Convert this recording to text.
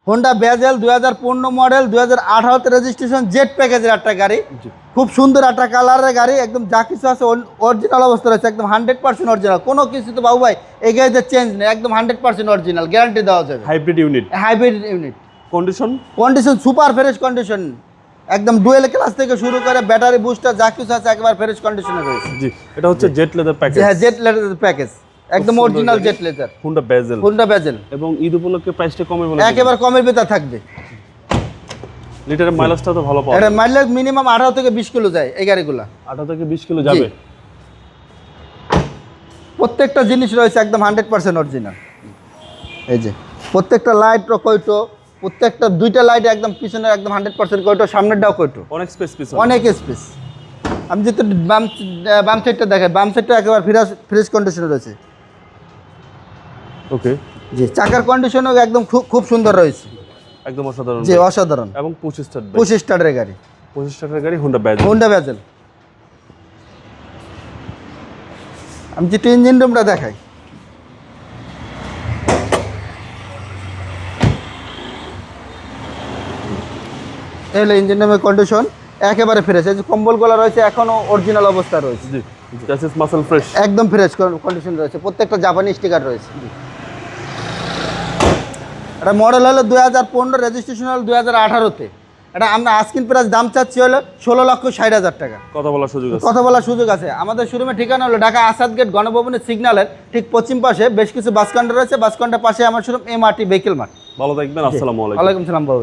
Honda বেজেল 2015 model 2018 তে registration jet প্যাকেজের একটা গাড়ি, খুব সুন্দর একটা কালারের গাড়ি, একদম যা কিছু আছে অরিজিনাল অবস্থা রয়েছে, একদম 100% অরিজিনাল, কোনো কিছু তো বাবু ভাই এই গাড়িতে চেঞ্জ নেই, একদম 100% অরিজিনাল, গ্যারান্টি দেওয়া যাবে। Hybrid unit, hybrid unit, condition super fresh condition, একদম ডুয়েল ক্লাস থেকে শুরু করে ব্যাটারি বুস্টার যা কিছু আছে একেবারে ফ্রেশ কন্ডিশনে রয়েছে। জি, এটা হচ্ছে জেট লেদার প্যাকেজ। হ্যাঁ, জেট লেদার প্যাকেজ, একদম অরিজিনাল জেট লেদার হোন্ডা বেজেল। এবং এবং ঈদ উপলক্ষে প্রাইসটা কমে বলে একেবারে কমের ভিতর থাকবে। লিটারের মাইলেজটা তো ভালো পাওয়া এটা যায়, মাইলেজ মিনিমাম 18 থেকে 20 কিলো যায় এই গাড়িগুলা, 18 থেকে 20 কিলো যাবে। প্রত্যেকটা জিনিস রয়েছে একদম 100% অরিজিনাল। এই যে প্রত্যেকটা লাইট কয়টো, প্রত্যেকটা দুইটা লাইট একদম পিছনের একদম 100% কয়টো, সামনেরটাও কয়টো, অনেক স্পেস পিছনে, অনেক স্পেস। আমি যেহেতু বাম সাইডটা দেখাই, বাম সাইডটা একেবারে ফ্রেশ কন্ডিশনে রয়েছে। ওকে, জি, চাকার কন্ডিশনও একদম খুব সুন্দর রয়েছে, একদম অসাধারণ। জি অসাধারণ। এবং 25 স্টার, 25 স্টারের গাড়ি, 25 স্টারের গাড়ি হোন্ডা বেজেল। হোন্ডা বেজেল। আমি যেটা ইঞ্জিন রুমটা দেখাই, এই হলো ইঞ্জিন রুমের কন্ডিশন, একেবারে ফ্রেশ। এই যে কম্বলগুলো রয়েছে এখনো অরিজিনাল অবস্থা রয়েছে, জি, চ্যাসিস মাসল ফ্রেশ, একদম ফ্রেশ কন্ডিশন রয়েছে, প্রত্যেকটা জাপানি স্টিকার রয়েছে। এটা মডেল হলো 2015, রেজিস্ট্রেশন হলো 2018-তে। এটা আমরা আস্কিং প্রাইস দাম চাচ্ছি হলো 16,60,000 টাকা। কথা বলার সুযোগ আছে, কথা বলার সুযোগ আছে। আমাদের শোরুমের ঠিকানা হলো ঢাকা আসাদ গেট গণভবনের সিগন্যালের ঠিক পশ্চিম পাশে বেশ কিছু বাস কাউন্টার রয়েছে, বাস কাউন্টার পাশে আমার শোরুম MRT ভেহিকেল মার্ট। ভালো থাকবেন, আসসালামু আলাইকুম। ওয়ালাইকুম সালাম বাবু।